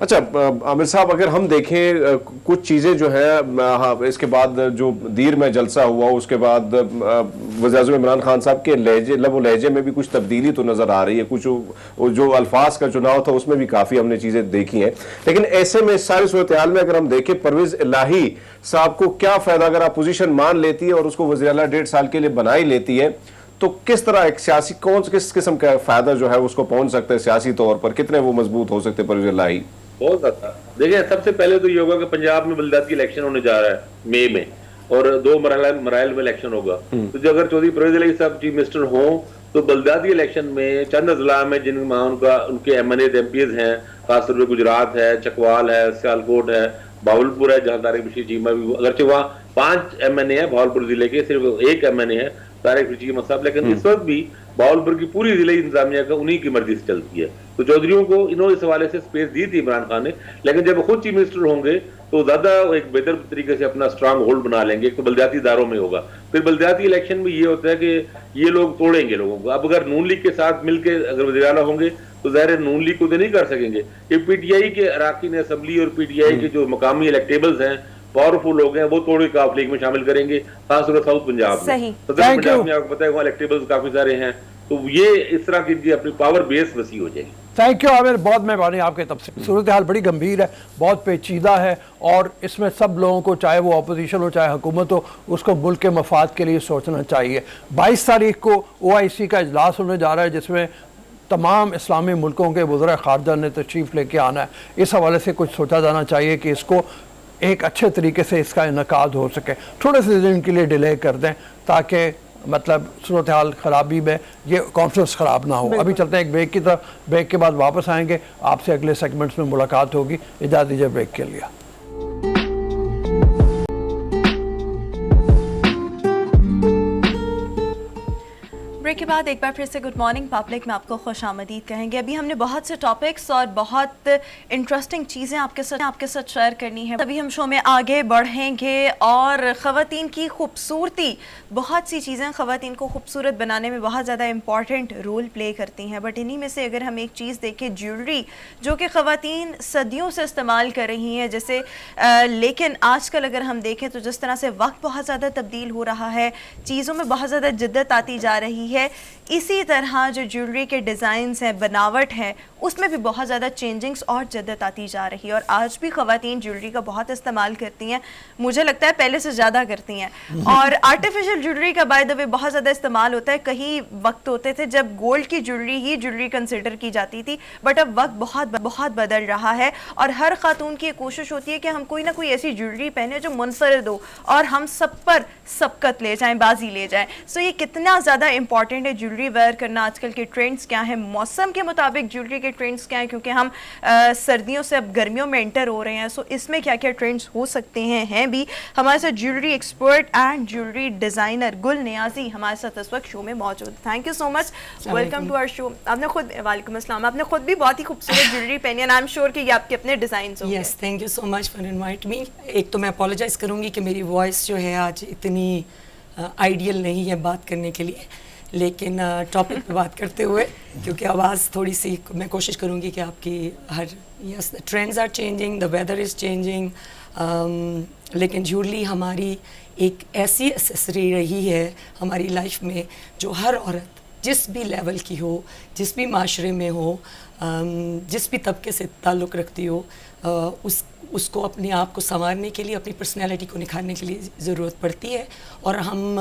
اچھا عامر صاحب، اگر ہم دیکھیں کچھ چیزیں جو ہیں اس کے بعد جو دیر میں جلسہ ہوا اس کے بعد وزیر اعظم عمران خان صاحب کے لب و لہجے میں بھی کچھ تبدیلی تو نظر آ رہی ہے، کچھ جو الفاظ کا چناؤ تھا اس میں بھی کافی ہم نے چیزیں دیکھی ہیں، لیکن ایسے میں ساری صورتحال میں اگر ہم دیکھیں پرویز الہی صاحب کو کیا فائدہ اگر اپوزیشن مان لیتی ہے اور اس کو وزیر اعلیٰ 1.5 سال کے لیے بنا ہی لیتی ہے، تو کس طرح ایک سیاسی کس قسم کا فائدہ جو ہے اس کو پہنچ سکتا ہے سیاسی طور پر، کتنے وہ مضبوط ہو سکتے پرویز الہی؟ بہت زیادہ. دیکھیں سب سے پہلے تو یہ ہوگا کہ پنجاب میں بلدیاتی الیکشن ہونے جا رہا ہے مئی میں، اور 2 مراحل میں الیکشن ہوگا. تو جو اگر چودھری پرویز الہی صاحب چیف منسٹر ہوں تو بلدیاتی الیکشن میں چند اضلاع میں جن میں ان کے ایم این ایز ہیں، خاص طور پہ گجرات ہے، چکوال ہے، سیالکوٹ ہے، بھاولپور ہے جہاں طارق بشیر چیمہ بھی، اگرچہ وہاں 5 ایم این اے ہیں بھاولپور ضلع کے، صرف 1 ایم این اے ہے طارق بشیر چیمہ صاحب، لیکن اس وقت بھی بھاولپور کی پوری ضلعی انتظامیہ کا انہی کی مرضی سے چلتی ہے. تو چودھریوں کو انہوں نے اس حوالے سے سپیس دی تھی عمران خان نے، لیکن جب وہ خود چیف منسٹر ہوں گے تو زیادہ ایک بہتر طریقے سے اپنا اسٹرانگ ہولڈ بنا لیں گے. ایک تو بلدیاتی اداروں میں ہوگا، پھر بلدیاتی الیکشن میں یہ ہوتا ہے کہ یہ لوگ توڑیں گے لوگوں کو. اب اگر نون لیگ کے ساتھ مل کے اگر وزیر اعلیٰ ہوں گے تو ظاہر نون لیگ کو تو نہیں کر سکیں گے. یہ پی ٹی آئی کے اراکین اسمبلی اور پی ٹی آئی کے جو مقامی الیکٹیبلز ہیں، پاورفل لوگ ہیں، وہ توڑ کے کاف لیگ میں شامل کریں گے، خاص طور پر ساؤتھ پنجاب میں. صدر پنجاب میں آپ کو پتہ ہے وہاں الیکٹیبلز کافی سارے ہیں، تو یہ اس طرح کی اپنی پاور بیس وسیع ہو جائے گی. تھینک یو عامر، بہت مہربانی آپ کے تفصیل. صورتحال بڑی گمبھیر ہے، بہت پیچیدہ ہے، اور اس میں سب لوگوں کو، چاہے وہ اپوزیشن ہو چاہے حکومت ہو، اس کو ملک کے مفاد کے لیے سوچنا چاہیے. 22 تاریخ کو OIC کا اجلاس ہونے جا رہا ہے جس میں تمام اسلامی ملکوں کے وزراء خارجہ نے تشریف لے کے آنا ہے. اس حوالے سے کچھ سوچا جانا چاہیے کہ اس کو ایک اچھے طریقے سے اس کا انعقاد ہو سکے. تھوڑے سے دن کے لیے ڈیلے کر دیں تاکہ مطلب صورتحال خرابی میں یہ کانفرنس خراب نہ ہو. ابھی چلتے ہیں ایک بریک کی طرف، بریک کے بعد واپس آئیں گے، آپ سے اگلے سیگمنٹس میں ملاقات ہوگی. اجازت دیجیے بریک کے لیے. بریک کے بعد ایک بار پھر سے گڈ مارننگ پبلک میں آپ کو خوش آمدید کہیں گے. ابھی ہم نے بہت سے ٹاپکس اور بہت انٹرسٹنگ چیزیں آپ کے ساتھ شیئر کرنی ہے. ابھی ہم شو میں آگے بڑھیں گے اور خواتین کی خوبصورتی، بہت سی چیزیں خواتین کو خوبصورت بنانے میں بہت زیادہ امپورٹنٹ رول پلے کرتی ہیں، بٹ انہی میں سے اگر ہم ایک چیز دیکھیں جیولری، جو کہ خواتین صدیوں سے استعمال کر رہی ہیں جیسے لیکن آج کل اگر ہم دیکھیں تو جس طرح سے وقت بہت زیادہ تبدیل ہو رہا ہے، چیزوں میں بہت زیادہ جدت آتی جا رہی ہے، اسی طرح جو جیولری کے ڈیزائنز ہیں، بناوٹ ہے، اس میں بھی بہت زیادہ چینجنگز اور جدت آتی جا رہی ہے. اور آج بھی خواتین جیولری کا بہت استعمال کرتی ہیں، مجھے لگتا ہے پہلے سے زیادہ کرتی ہیں. اور آرٹیفیشل جیولری کا بائی دا وے بہت زیادہ استعمال ہوتا ہے. کہیں وقت ہوتے تھے جب گولڈ کی جیولری ہی جیولری کنسیڈر کی جاتی تھی، بٹ اب وقت بہت بدل رہا ہے اور ہر خاتون کی کوشش ہوتی ہے کہ ہم کوئی نہ کوئی ایسی جیولری پہنے جو منفرد ہو اور ہم سب پر سبقت لے جائیں، بازی لے جائیں. سو یہ کتنا زیادہ امپورٹنٹ ہے جیولری ویئر کرنا. آج کل کے ٹرینڈز کیا ہیں، موسم کے مطابق جیولری کے ٹرینڈز کیا ہیں، کیونکہ ہم سردیوں سے اب گرمیوں میں انٹر ہو رہے ہیں. سو اس میں کیا کیا ٹرینڈز ہو سکتے ہیں بھی. ہمارے ساتھ jewellery expert and jewellery designer Gul Niazi ہمارے ساتھ اس وقت شو میں موجود. Thank you so much, welcome to our show. آپ نے خود، وعلیکم السلام، آپ نے خود بھی بہت ہی خوبصورت جیولری پہنی ہے، آئی ایم شیور کہ یہ آپ کے اپنے ڈیزائنز ہوں گے. Yes, thank you so much for invite me. ایک تو میں اپولوجائز کروں گی کہ میری وائس جو ہے آج اتنی آئیڈیل نہیں ہے بات کرنے کے لیے، لیکن ٹاپک پہ بات کرتے ہوئے کیونکہ آواز تھوڑی سی میں کوشش کروں گی کہ آپ کی yes trends are changing, the weather is changing, لیکن جیولری ہماری ایک ایسی ایسیسری رہی ہے ہماری لائف میں جو ہر عورت جس بھی لیول کی ہو، جس بھی معاشرے میں ہو، جس بھی طبقے سے تعلق رکھتی ہو، اس کو اپنے آپ کو سنوارنے کے لیے، اپنی پرسنالٹی کو نکھارنے کے لیے ضرورت پڑتی ہے. اور ہم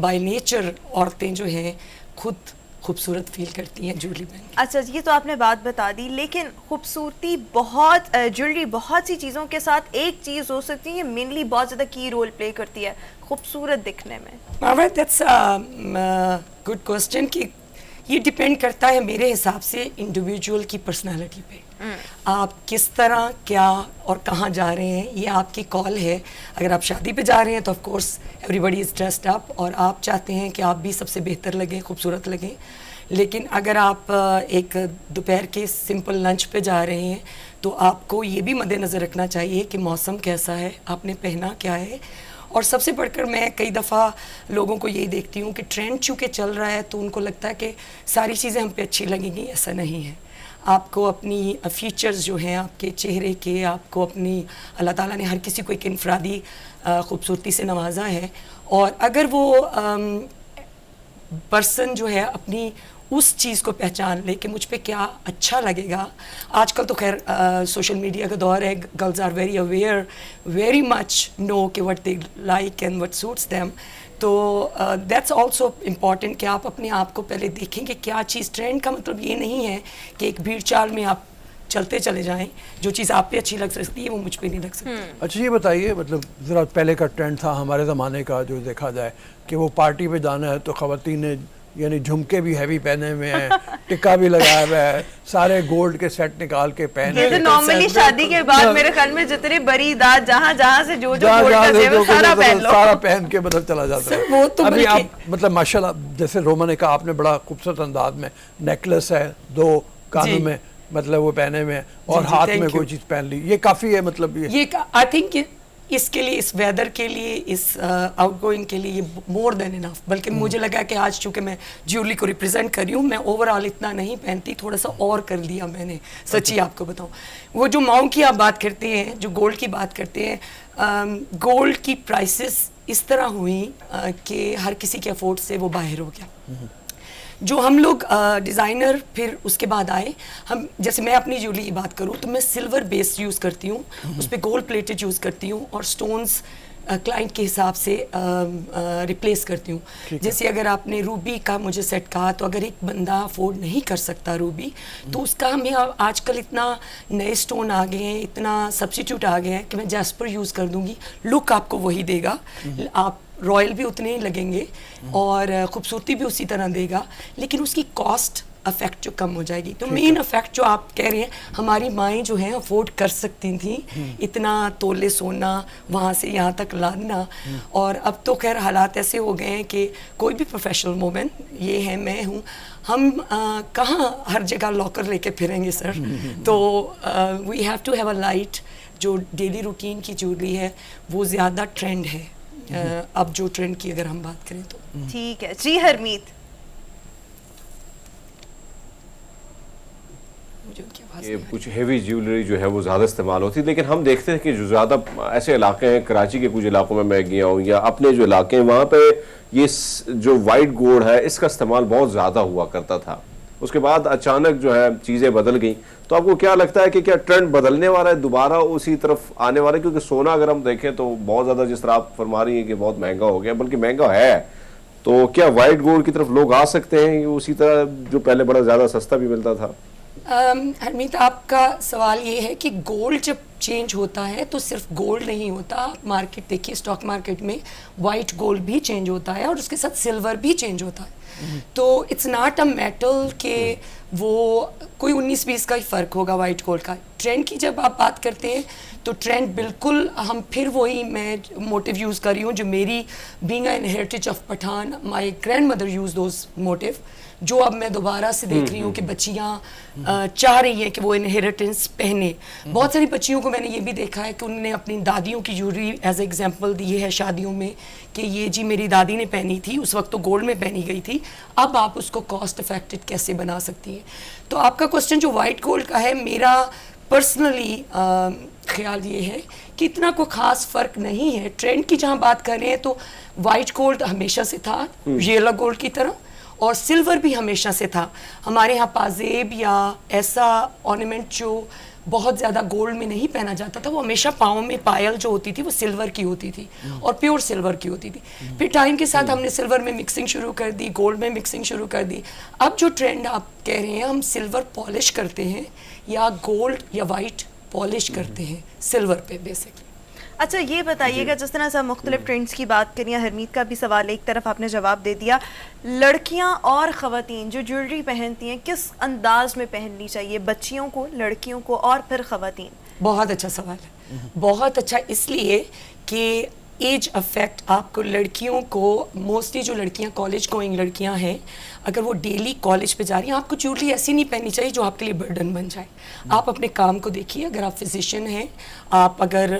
بائی نیچر عورتیں جو ہیں خود خوبصورت فیل کرتی ہیں جیولری پہن کے. اچھا، یہ تو آپ نے بات بتا دی، لیکن خوبصورتی بہت جیولری بہت سی چیزوں کے ساتھ ایک چیز ہو سکتی ہے مینلی بہت زیادہ کی رول پلے کرتی ہے خوبصورت دکھنے میں. دیٹس گڈ کوسچن کہ یہ ڈپینڈ کرتا ہے میرے حساب سے انڈیویجول کی پرسنالٹی پہ. آپ کس طرح، کیا اور کہاں جا رہے ہیں یہ آپ کی کال ہے. اگر آپ شادی پہ جا رہے ہیں تو of course everybody is dressed up اور آپ چاہتے ہیں کہ آپ بھی سب سے بہتر لگیں، خوبصورت لگیں. لیکن اگر آپ ایک دوپہر کے سمپل لنچ پہ جا رہے ہیں تو آپ کو یہ بھی مد نظر رکھنا چاہیے کہ موسم کیسا ہے، آپ نے پہنا کیا ہے. اور سب سے بڑھ کر میں کئی دفعہ لوگوں کو یہی دیکھتی ہوں کہ ٹرینڈ چونکہ چل رہا ہے تو ان کو لگتا ہے کہ ساری چیزیں ہم پہ اچھی لگیں گی. ایسا نہیں ہے. آپ کو اپنی فیچرز جو ہیں آپ کے چہرے کے، آپ کو اپنی اللہ تعالیٰ نے ہر کسی کو ایک انفرادی خوبصورتی سے نوازا ہے، اور اگر وہ پرسن جو ہے اپنی اس چیز کو پہچان لے کہ مجھ پہ کیا اچھا لگے گا. آج کل تو خیر سوشل میڈیا کا دور ہے، girls are very aware, very much know کہ what they like and what suits them. تو دیٹس آلسو امپورٹنٹ کہ آپ اپنے آپ کو پہلے دیکھیں کہ کیا چیز ٹرینڈ کا مطلب یہ نہیں ہے کہ ایک بھیڑ چال میں آپ چلتے چلے جائیں، جو چیز آپ پہ اچھی لگ سکتی ہے وہ مجھ پہ نہیں لگ سکتی. اچھا یہ بتائیے، مطلب ذرا پہلے کا ٹرینڈ تھا ہمارے زمانے کا جو دیکھا جائے کہ وہ پارٹی پہ جانا ہے تو خواتین نے یعنی جھمکے بھی ہیوی پہنے ہوئے ہیں، ٹکا بھی لگایا ہوا ہے، سارے گولڈ کے سیٹ نکال کے پہنے. یہ تو نارملی شادی کے بعد میرے خیال میں جتنے بری داد جہاں جہاں سے جو گولڈ کا زیور سارا پہن لو، سارا پہن کے مطلب چلا جاتا ہے. ابھی آپ مطلب ماشاءاللہ جیسے روما نے کہا، آپ نے بڑا خوبصورت انداز میں نیکلس ہے، 2 کانوں میں مطلب وہ پہنے ہوئے ہیں اور ہاتھ میں کوئی چیز پہن لی، یہ کافی ہے. مطلب یہ آئی تھنک اس کے لیے، اس ویدر کے لیے، اس آؤٹ گوئنگ کے لیے یہ مور دین انف. بلکہ مجھے لگا کہ آج چونکہ میں جیولری کو ریپرزینٹ کر رہی ہوں، میں اوور آل اتنا نہیں پہنتی، تھوڑا سا اور کر لیا میں نے. سچی آپ کو بتاؤں، وہ جو ماؤں کی آپ بات کرتے ہیں، جو گولڈ کی بات کرتے ہیں، گولڈ کی پرائسز اس طرح ہوئیں کہ ہر کسی کے افورڈ سے وہ باہر ہو گیا. جو ہم لوگ ڈیزائنر پھر اس کے بعد آئے، ہم جیسے میں اپنی جیولری کی بات کروں تو میں سلور بیس یوز کرتی ہوں، اس پہ گولڈ پلیٹڈ یوز کرتی ہوں اور سٹونز کلائنٹ کے حساب سے ریپلیس کرتی ہوں. جیسے اگر آپ نے روبی کا مجھے سیٹ کہا، تو اگر ایک بندہ افورڈ نہیں کر سکتا روبی، تو اس کا ہمیں آج کل اتنا نئے سٹون آ گئے ہیں، اتنا سبسٹیٹیوٹ آ گیا ہے کہ میں جیسپر یوز کر دوں گی، لک آپ کو وہی دے گا، آپ رائل بھی اتنے ہی لگیں گے اور خوبصورتی بھی اسی طرح دے گا، لیکن اس کی کاسٹ افیکٹ جو کم ہو جائے گی. تو مین افیکٹ جو آپ کہہ رہے ہیں، ہماری مائیں جو ہیں افورڈ کر سکتی تھیں اتنا تولے سونا وہاں سے یہاں تک لانا، اور اب تو خیر حالات ایسے ہو گئے ہیں کہ کوئی بھی پروفیشنل وومن، یہ ہے میں ہوں، ہم کہاں ہر جگہ لاکر لے کے پھریں گے سر. تو we have to have a light. جو ڈیلی روٹین کی جیولری ہے وہ زیادہ ٹرینڈ ہے اب، جو ٹرینڈ کی اگر ہم بات کریں تو. ٹھیک ہے جی ہرمیت. یہ کچھ ہیوی جیولری جو ہے وہ زیادہ استعمال ہوتی ہے، لیکن ہم دیکھتے ہیں کہ جو زیادہ ایسے علاقے ہیں، کراچی کے کچھ علاقوں میں گیا ہوں یا اپنے جو علاقے ہیں وہاں پہ یہ جو وائٹ گولڈ ہے اس کا استعمال بہت زیادہ ہوا کرتا تھا. اس کے بعد اچانک جو ہے چیزیں بدل گئیں. تو آپ کو کیا لگتا ہے کہ کیا ٹرینڈ بدلنے والا ہے، دوبارہ اسی طرف آنے والا ہے؟ کیونکہ سونا اگر ہم دیکھیں تو بہت زیادہ، جس طرح آپ فرما رہی ہیں کہ بہت مہنگا ہو گیا، بلکہ مہنگا ہے، تو کیا وائٹ گولڈ کی طرف لوگ آ سکتے ہیں اسی طرح جو پہلے بڑا زیادہ سستا بھی ملتا تھا؟ ہرمیت، آپ کا سوال یہ ہے کہ گولڈ جب چینج ہوتا ہے تو صرف گولڈ نہیں ہوتا. مارکیٹ دیکھیے، اسٹاک مارکیٹ میں وائٹ گولڈ بھی چینج ہوتا ہے اور اس کے ساتھ سلور بھی چینج ہوتا ہے. تو اٹس ناٹ اے میٹل کہ وہ کوئی 19-20 کا ہی فرق ہوگا وائٹ گولڈ کا. ٹرینڈ کی جب آپ بات کرتے ہیں تو ٹرینڈ بالکل ہم پھر وہی میں موٹیو یوز کر رہی ہوں جو میری being an heritage of Pathan, my grandmother use those motif, جو اب میں دوبارہ سے دیکھ رہی ہوں کہ بچیاں چاہ رہی ہیں کہ وہ انہیریٹنس پہنے. بہت ساری بچیوں کو میں نے یہ بھی دیکھا ہے کہ انہوں نے اپنی دادیوں کی جیولری ایز اے ایگزامپل دی ہے شادیوں میں کہ یہ جی میری دادی نے پہنی تھی، اس وقت تو گولڈ میں پہنی گئی تھی، اب آپ اس کو کاسٹ افیکٹڈ کیسے بنا سکتی ہیں. تو آپ کا کوسچن جو وائٹ گولڈ کا ہے، میرا پرسنلی خیال یہ ہے کہ اتنا کوئی خاص فرق نہیں ہے. ٹرینڈ کی جہاں بات کر رہے ہیں تو وائٹ گولڈ ہمیشہ سے تھا ریئل گولڈ کی طرح، اور سلور بھی ہمیشہ سے تھا. ہمارے ہاں پازیب یا ایسا آرنیمنٹ جو بہت زیادہ گولڈ میں نہیں پہنا جاتا تھا، وہ ہمیشہ پاؤں میں پائل جو ہوتی تھی وہ سلور کی ہوتی تھی اور پیور سلور کی ہوتی تھی. پھر ٹائم کے ساتھ ہم نے سلور میں مکسنگ شروع کر دی، گولڈ میں مکسنگ شروع کر دی. اب جو ٹرینڈ آپ کہہ رہے ہیں، ہم سلور پالش کرتے ہیں یا گولڈ یا وائٹ پالش کرتے ہیں سلور پہ بیسکلی. اچھا یہ بتائیے گا، جس طرح سے مختلف ٹرینڈز کی بات کری ہیں، ہرمیت کا بھی سوال ایک طرف آپ نے جواب دے دیا، لڑکیاں اور خواتین جو جیولری پہنتی ہیں کس انداز میں پہننی چاہیے، بچیوں کو، لڑکیوں کو اور پھر خواتین؟ بہت اچھا سوال ہے، بہت اچھا، اس لیے کہ ایج افیکٹ آپ کو لڑکیوں کو موسٹلی جو لڑکیاں کالج گوئنگ لڑکیاں ہیں، اگر وہ ڈیلی کالج پہ جا رہی ہیں، آپ کو جیولری ایسی نہیں پہننی چاہیے جو آپ کے لیے برڈن بن جائے. آپ اپنے کام کو دیکھیے، اگر آپ فزیشین ہیں، آپ اگر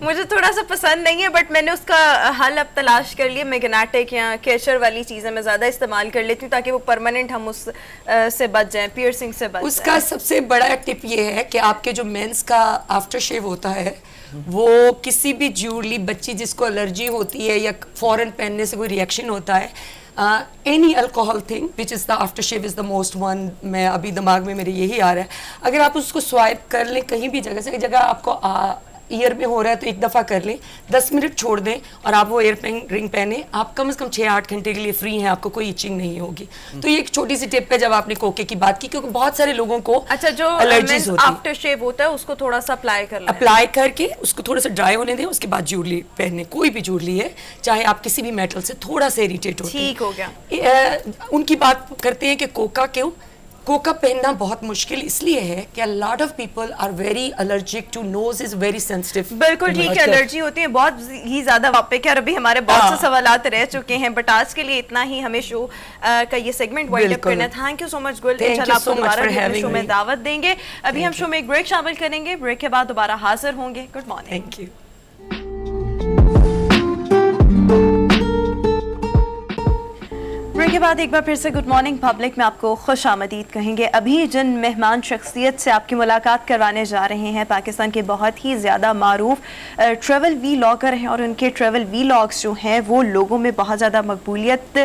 مجھے تھوڑا سا پسند نہیں ہے بٹ میں نے اس کا حل اب تلاش کر لیا. میگنیٹک یا کیچر والی چیزیں میں زیادہ استعمال کر لیتی ہوں تاکہ وہ پرماننٹ ہم اس سے بچ جائیں, پیئرسنگ سے بچ جائیں. اس کا سب سے بڑا ٹپ یہ ہے کہ آپ کے جو مینس کا آفٹر شیو ہوتا ہے وہ کسی بھی جیولی, بچی جس کو الرجی ہوتی ہے یا فوراً پہننے سے کوئی ریئیکشن ہوتا ہے, any alcohol thing which is the aftershave is the most one, میں ابھی دماغ میں میرے یہی آ رہا ہے. اگر آپ اس کو سوائپ کر لیں کہیں بھی جگہ سے, جگہ آپ کو ایئر میں ہو رہا ہے تو ایک دفعہ کر لیں, 10 منٹ چھوڑ دیں اور آپ وہ ایئر رنگ پہنیں, آپ کم از کم 6-8 گھنٹے کے لیے فری ہیں, آپ کو کوئی ایچنگ نہیں ہوگی. تو یہ ایک چھوٹی سی ٹپ ہے جب آپ نے کوکے کی بات کی, کیونکہ بہت سارے لوگوں کو اچھا جو الرجیز ہوتی ہیں. آفٹر شیو ہوتا ہے اس کو تھوڑا سا اپلائی کر لیں, اپلائی کر کے اس کو تھوڑا سا ڈرائی ہونے دیں, اس کے بعد جیولی پہنیں, کوئی بھی جیولی ہے, چاہے آپ کسی بھی میٹل سے تھوڑا سا اریٹیٹ ہوتے ہیں. ٹھیک ہو گیا. ان کی بات کرتے ہیں کہ کوکا کیوں, کوکا پہننا بہت مشکل اس لیے ہے کہ lot of people are very allergic to, nose is very sensitive. بالکل ٹھیک ہے, الرجی ہوتی ہے, بہت ہی زیادہ واپک ہے, اور ابھی ہمارے بہت سے سوالات رہ چکے ہیں, بٹ آج کے لیے اتنا ہی, ہمیں شو کا یہ سیگمنٹ وائنڈ اپ کرنا ہے. تھینک یو سو مچ گل, انشاءاللہ آپ کو دوبارہ شو میں دعوت دیں گے. ابھی ہم شو میں ایک بریک شامل کریں گے, بریک کے بعد دوبارہ حاضر ہوں گے. Good morning. Thank you. Break کے بعد ایک بار پھر سے گڈ مارننگ پبلک میں آپ کو خوش آمدید کہیں گے. ابھی جن مہمان شخصیت سے آپ کی ملاقات کروانے جا رہے ہیں پاکستان کے بہت ہی زیادہ معروف ٹریول وی لاگر ہیں, اور ان کے ٹریول وی لاگز جو ہیں وہ لوگوں میں بہت زیادہ مقبولیت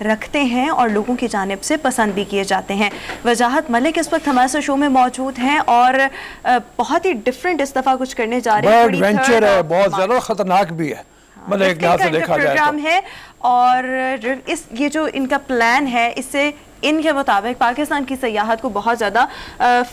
رکھتے ہیں اور لوگوں کی جانب سے پسند بھی کیے جاتے ہیں. وجاہت ملک اس وقت ہمارے ساتھ شو میں موجود ہیں اور بہت ہی ڈفرینٹ اس دفعہ کچھ کرنے جا رہے ہیں. بڑا ایڈونچر ہے, بہت زیادہ خطرناک بھی ہے, مطلب ایک لحاظ سے دیکھا جائے پروگرام ہے, اور یہ جو ان کا پلان ہے اس سے ان کے مطابق پاکستان کی سیاحت کو بہت زیادہ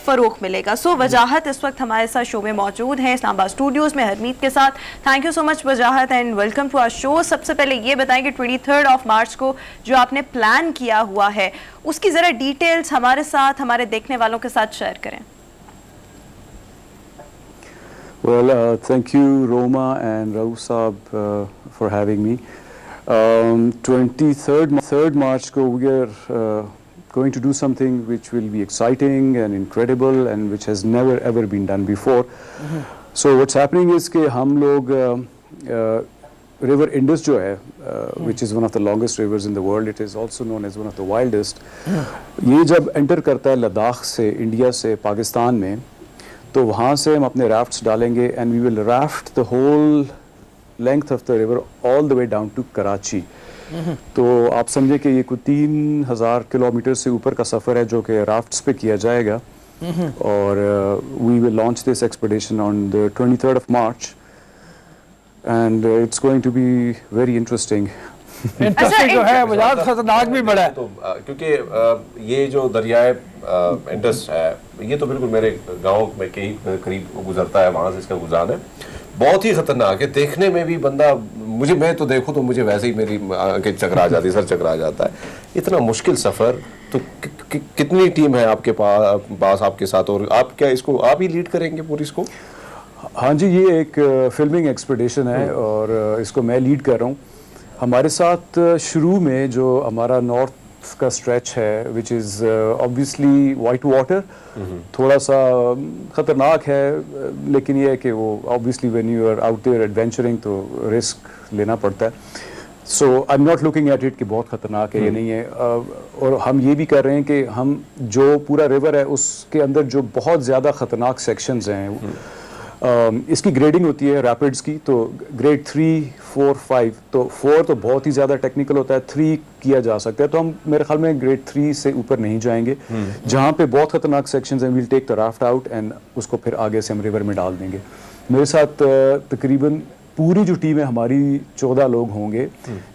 فروغ ملے گا. سو وجاہت اس وقت ہمارے ساتھ شو میں موجود ہیں اسلام آباد اسٹوڈیوز میں حرمیت کے ساتھ. Thank you so much Wajahat and welcome to our show. سب سے پہلے یہ بتائیں کہ 23 مارچ کو جو آپ نے پلان کیا ہوا ہے اس کی ذرا ڈیٹیلز ہمارے ساتھ, ہمارے دیکھنے والوں کے ساتھ شیئر کریں. Well, thank you, Roma and Rauf Saab, for having me. 23rd March, we are going to do something which will be exciting and incredible and which has never ever been done before. So what's happening is کہ ہم لوگ river Indus جو ہے, which is one of the longest rivers in the world, it is also known as one of the wildest. یہ جب inter کرتا ہے لداخ سے, انڈیا سے پاکستان میں, تو وہاں سے ہم اپنے رافٹس ڈالیں گے and we will raft the whole length of the river all the way down to Karachi. تو آپ سمجھے کہ یہ کوئی 3000 کلومیٹر سے اوپر کا سفر ہے جو کہ رافٹس پہ کیا جائے گا, اور we will launch this expedition on the 23rd March and it's going to be very interesting. Interesting جو ہے وجاہت خطرناک بھی بڑا ہے, تو کیونکہ یہ جو دریائے انڈس ہے یہ تو بالکل میرے گاؤں میں کے قریب گزرتا ہے, وہاں سے اس کا گزران ہے, بہت ہی خطرناک ہے. دیکھنے میں بھی بندہ, میں تو دیکھوں تو مجھے ویسے ہی میری آنکھیں چکرا جاتی, سر چکرا جاتا ہے. اتنا مشکل سفر. تو کتنی ٹیم ہے آپ کے پاس آپ کے ساتھ, اور آپ کیا اس کو آپ ہی لیڈ کریں گے پوری اس کو؟ ہاں جی, یہ ایک فلمنگ ایکسپیڈیشن ہے اور اس کو میں لیڈ کر رہا ہوں. ہمارے ساتھ شروع میں جو ہمارا نارتھ کا اسٹریچ ہے which is obviously white water, تھوڑا سا خطرناک ہے, لیکن یہ ہے کہ وہ obviously when you are out there adventuring تو رسک لینا پڑتا ہے. So I am not looking at it کہ بہت خطرناک ہے یا نہیں ہے, اور ہم یہ بھی کر رہے ہیں کہ ہم جو پورا ریور ہے اس کے اندر جو بہت زیادہ خطرناک سیکشنز ہیں, اس کی گریڈنگ ہوتی ہے ریپڈس کی, تو گریڈ 3, 4, 5, تو 4 تو بہت ہی زیادہ ٹیکنیکل ہوتا ہے, 3 کیا جا سکتا ہے. تو ہم میرے خیال میں گریڈ 3 سے اوپر نہیں جائیں گے. جہاں پہ بہت خطرناک سیکشنز ہیں we'll take the raft out and اس کو پھر آگے سے ہم ریور میں ڈال دیں گے. میرے ساتھ تقریباً پوری جو ٹیم ہے ہماری 14 لوگ ہوں گے,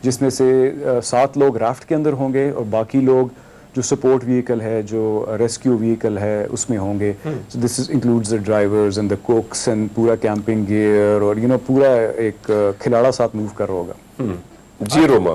جس میں سے 7 لوگ رافٹ کے اندر ہوں گے اور باقی لوگ جو سپورٹ وہیکل ہے, جو ریسکیو وہیکل ہے اس میں ہوں گے. This includes the drivers and the cooks and پورا کیمپنگ گیئر, اور پورا ایک کھلاڑا ساتھ موو کر رہا ہوگا. جی روما,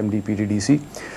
MD PTDC,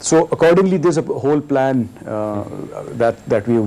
So accordingly there's a whole plan that we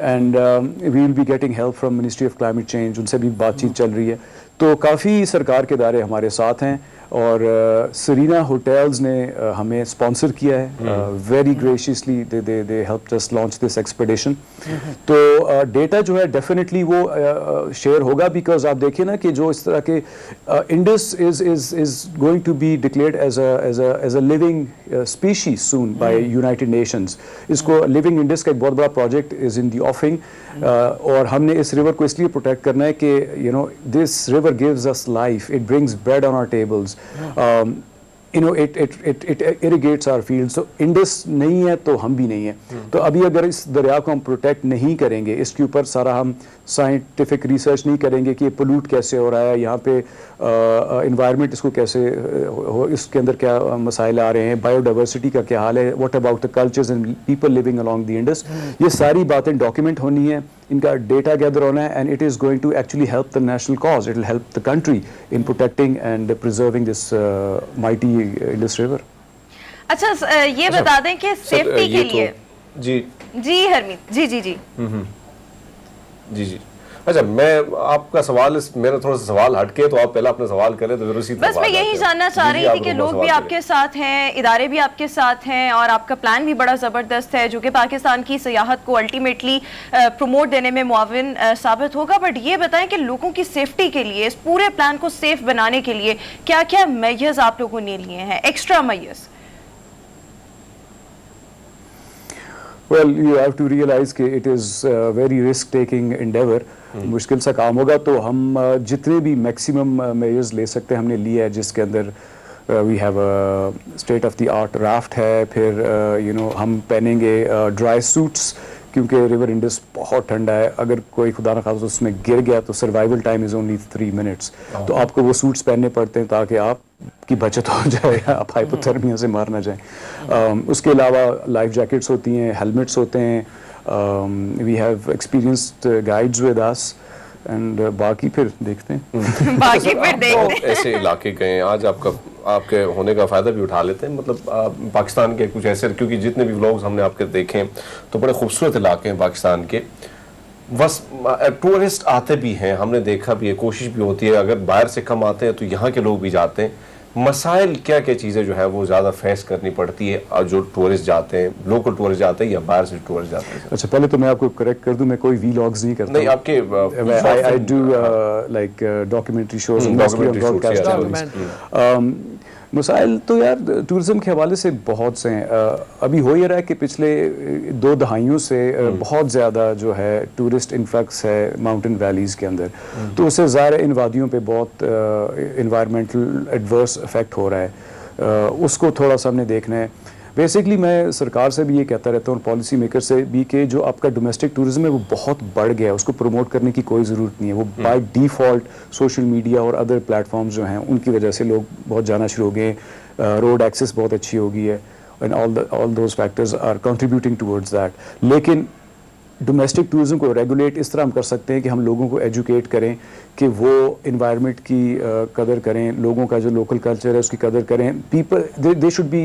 and we will be getting help from ministry of climate change, ان سے بھی بات چیت چل رہی ہے. تو کافی سرکار کے ادارے ہمارے ساتھ ہیں, اور سرینا ہوٹلز نے ہمیں اسپانسر کیا ہے very graciously, they helped us launch this expedition. تو ڈیٹا جو ہے ڈیفینیٹلی وہ شیئر ہوگا, بیکاز آپ دیکھیں نا کہ جو اس طرح کے Indus is going to be declared as a living species soon by United Nations. اس کو لیونگ انڈس کا ایک بہت بڑا پروجیکٹ از ان دی آفنگ, اور ہم نے اس ریور کو اس لیے پروٹیکٹ کرنا ہے کہ you know this river gives us life, it brings bread on our tables, you know, it irrigates our fields. So Indus نہیں ہے تو ہم بھی نہیں ہیں. تو ابھی اگر اس دریا کو ہم پروٹیکٹ نہیں کریں گے, اس کے اوپر سارا ہم سائنٹیفک ریسرچ نہیں کریں گے کہ یہ پولوٹ کیسے ہو رہا ہے, یہاں پہ انوائرمنٹ اس کو کیسے, اس کے اندر کیا مسائل آ رہے ہیں, بایو ڈائیورسٹی کا کیا حال ہے, what about the cultures and people living along the Indus, یہ ساری باتیں ڈاکیومنٹ ہونی ہیں, ان کا ڈیٹا گیدر ہونا ہے, and it is going to actually help the national cause, it will help the country in protecting and preserving this mighty Indus river. اچھا یہ بتا دیں کہ سیفٹی کے لیے جی ہرمیت جی اچھا, میں آپ کا سوال میرا تھوڑا سا سوال ہٹ کے, تو آپ پہلا اپنا سوال کریں تو پھر اسی بس میں یہی جاننا چاہ رہی تھی کہ لوگ بھی آپ کے ساتھ ہیں, ادارے بھی آپ کے ساتھ ہیں, اور آپ کا پلان بھی بڑا زبردست ہے جو کہ پاکستان کی سیاحت کو الٹیمیٹلی پروموٹ دینے میں معاون ثابت ہوگا. بٹ یہ بتائیں کہ لوگوں کی سیفٹی کے لیے, اس پورے پلان کو سیف بنانے کے لیے کیا کیا میجرز آپ لوگوں نے لیے ہیں, extra measures? Well, you have to realize کہ it is a very risk-taking endeavor. مشکل سا کام ہوگا, تو ہم جتنے بھی میکسیمم میجرز لے سکتے ہیں ہم نے لیا ہے, جس کے اندر we have state of the art raft ہے, پھر یو نو ہم پہنیں گے ڈرائی سوٹس, کیونکہ ریور انڈس بہت ٹھنڈا ہے, اگر کوئی خدا نخواستہ اس میں گر گیا تو survival time is only 3 minutes. تو آپ کو وہ سوٹس پہننے پڑتے ہیں تاکہ آپ کی بچت ہو جائے, آپ ہائپوتھرمیا سے مار نہ جائیں. اس کے علاوہ لائف جیکٹس ہوتی ہیں, ہیلمٹس ہوتے ہیں, we have experienced guides with us, and باقی پھر دیکھتے ہیں. ایسے علاقے گئے آج, آپ کے ہونے کا فائدہ بھی اٹھا لیتے ہیں, مطلب پاکستان کے کچھ ایسے, کیونکہ جتنے بھی ولاگز ہم نے آپ کے دیکھے تو بڑے خوبصورت علاقے ہیں پاکستان کے, بس ٹورسٹ آتے بھی ہیں, ہم نے دیکھا بھی ہے, کوشش بھی ہوتی ہے, اگر باہر سے کم آتے ہیں تو یہاں کے لوگ بھی جاتے ہیں. مسائل کیا کیا چیزیں جو ہے وہ زیادہ فیس کرنی پڑتی ہے, اور جو ٹورسٹ جاتے ہیں, لوکل ٹورسٹ جاتے ہیں یا باہر سے ٹورسٹ جاتے ہیں؟ اچھا پہلے تو میں آپ کو کریکٹ کر دوں, میں کوئی ویلاگز نہیں کرتا. نہیں, آپ کے I do like documentary shows and mostly on broadcast channels. مسائل تو یار ٹورزم کے حوالے سے بہت سے ہیں. ابھی ہو یہ رہا ہے کہ پچھلے 2 دہائیوں سے بہت زیادہ جو ہے ٹورسٹ انفلکس ہے ماؤنٹین ویلیز کے اندر, تو اس سے ظاہر ان وادیوں پہ بہت انوائرمنٹل ایڈورس افیکٹ ہو رہا ہے, اس کو تھوڑا سا ہم نے دیکھنا ہے. بیسکلی میں سرکار سے بھی یہ کہتا رہتا ہوں, پالیسی میکر سے بھی, کہ جو آپ کا ڈومیسٹک ٹورزم ہے وہ بہت بڑھ گیا ہے, اس کو پروموٹ کرنے کی کوئی ضرورت نہیں ہے. وہ بائی ڈیفالٹ سوشل میڈیا اور ادر پلیٹ فارمز جو ہیں ان کی وجہ سے لوگ بہت جانا شروع ہو گئے, روڈ ایکسیس بہت اچھی ہو گئی ہے, and all those factors are contributing towards that. لیکن ڈومیسٹک ٹورزم کو ریگولیٹ اس طرح ہم کر سکتے ہیں کہ ہم لوگوں کو ایجوکیٹ کریں کہ وہ انوائرمنٹ کی قدر کریں, لوگوں کا جو لوکل کلچر ہے اس کی قدر کریں. People they should be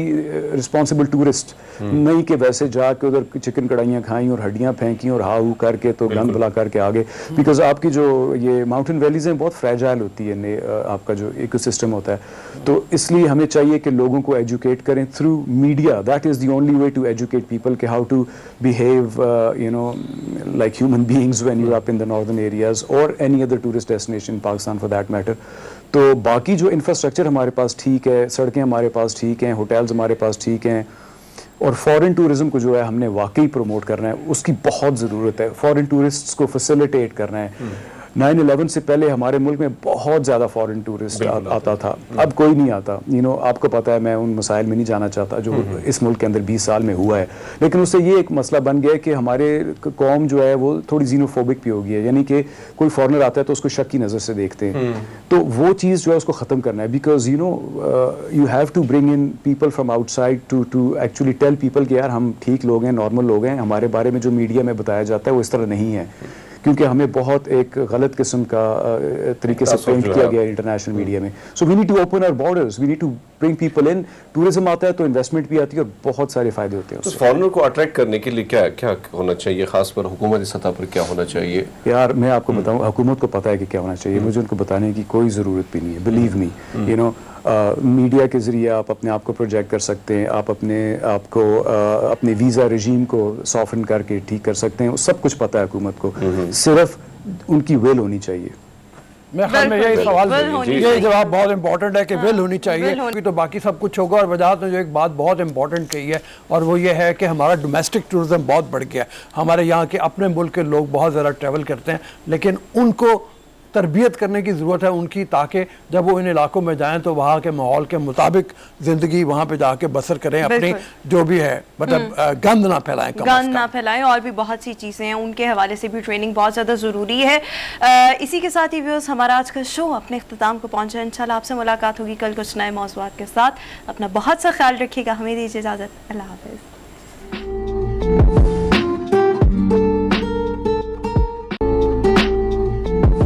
responsible tourist, نہیں کہ ویسے جا کے ادھر چکن کڑھائیاں کھائیں اور ہڈیاں پھینکیں اور ہاؤ کر کے تو گند بلا کر کے آگے, بیکاز آپ کی جو یہ ماؤنٹین ویلیز ہیں بہت فریجائل ہوتی ہے, آپ کا جو ایکو سسٹم ہوتا ہے. تو اس لیے ہمیں چاہیے کہ لوگوں کو ایجوکیٹ کریں through media. That is the only way to educate people کہ how to behave you know like human beings when you're up in the northern areas or any other tourist destination in Pakistan for that matter. تو باقی جو infrastructure ہمارے پاس ٹھیک ہے, سڑکیں ہمارے پاس ٹھیک ہیں, ہوٹلز ہمارے پاس ٹھیک ہیں, اور فورن ٹورزم کو جو ہے ہم نے واقعی پروموٹ کرنا ہے, اس کی بہت ضرورت ہے. فورن ٹورسٹس کو فیسیلیٹیٹ کرنا ہے. 9/11 سے پہلے ہمارے ملک میں بہت زیادہ فورن ٹورسٹ آتا تھا, اب کوئی نہیں آتا. آپ کو پتہ ہے, میں ان مسائل میں نہیں جانا چاہتا جو اس ملک کے اندر 20 سال میں ہوا ہے, لیکن اس سے یہ ایک مسئلہ بن گیا کہ ہمارے قوم جو ہے وہ تھوڑی زینوفوبک بھی ہو گئی ہے, یعنی کہ کوئی فورنر آتا ہے تو اس کو شک کی نظر سے دیکھتے ہیں. تو وہ چیز جو ہے اس کو ختم کرنا ہے, because you have to bring in people from outside to actually tell people کہ یار ہم ٹھیک لوگ ہیں, نارمل لوگ ہیں, ہمارے بارے میں جو میڈیا میں بتایا جاتا ہے وہ اس طرح نہیں ہے. کیونکہ ہمیں بہت ایک غلط قسم کا طریقے سے پینٹ کیا گیا انٹرنیشنل میڈیا میں. So we need to open our borders, we need to bring people in. Tourism آتا ہے تو انویسٹمنٹ بھی آتی ہے اور بہت سارے فائدے ہوتے ہیں اس سے. فارنر کو اٹریکٹ کرنے کے لیے کیا ہونا چاہیے, خاص پر حکومتی سطح پر کیا ہونا چاہیے؟ یار میں آپ کو بتاؤں, حکومت کو پتہ ہے کہ کیا ہونا چاہیے, مجھے ان کو بتانے کی کوئی ضرورت بھی نہیں ہے. Believe me, you know, media کے ذریعے آپ اپنے آپ کو پروجیکٹ کر سکتے ہیں, آپ اپنے آپ کو اپنے ویزا رجیم کو سافن کر کے ٹھیک کر سکتے ہیں. سب کچھ پتہ ہے حکومت کو, صرف ان کی ول ہونی چاہیے. میں خیال میں یہی سوال, یہ جواب بہت امپورٹنٹ ہے کہ ول ہونی چاہیے, تو باقی سب کچھ ہوگا. اور وجاہت نے جو ایک بات بہت امپورٹنٹ کہی ہے, اور وہ یہ ہے کہ ہمارا ڈومیسٹک ٹورزم بہت بڑھ گیا ہے. ہمارے یہاں کے اپنے ملک کے لوگ بہت زیادہ ٹریول کرتے ہیں, لیکن ان کو تربیت کرنے کی ضرورت ہے ان کی, تاکہ جب وہ ان علاقوں میں جائیں تو وہاں کے ماحول کے مطابق زندگی وہاں پہ جا کے بسر کریں, اپنی جو بھی ہے مطلب گند نہ پھیلائیں, گند نہ پھیلائیں. اور بھی بہت سی چیزیں ہیں, ان کے حوالے سے بھی ٹریننگ بہت زیادہ ضروری ہے. اسی کے ساتھ ہی ویورز, ہمارا آج کا شو اپنے اختتام کو پہنچا. انشاءاللہ آپ سے ملاقات ہوگی کل کچھ نئے موضوعات کے ساتھ. اپنا بہت سا خیال رکھیے گا. ہمیں دیجیے اجازت. اللہ حافظ.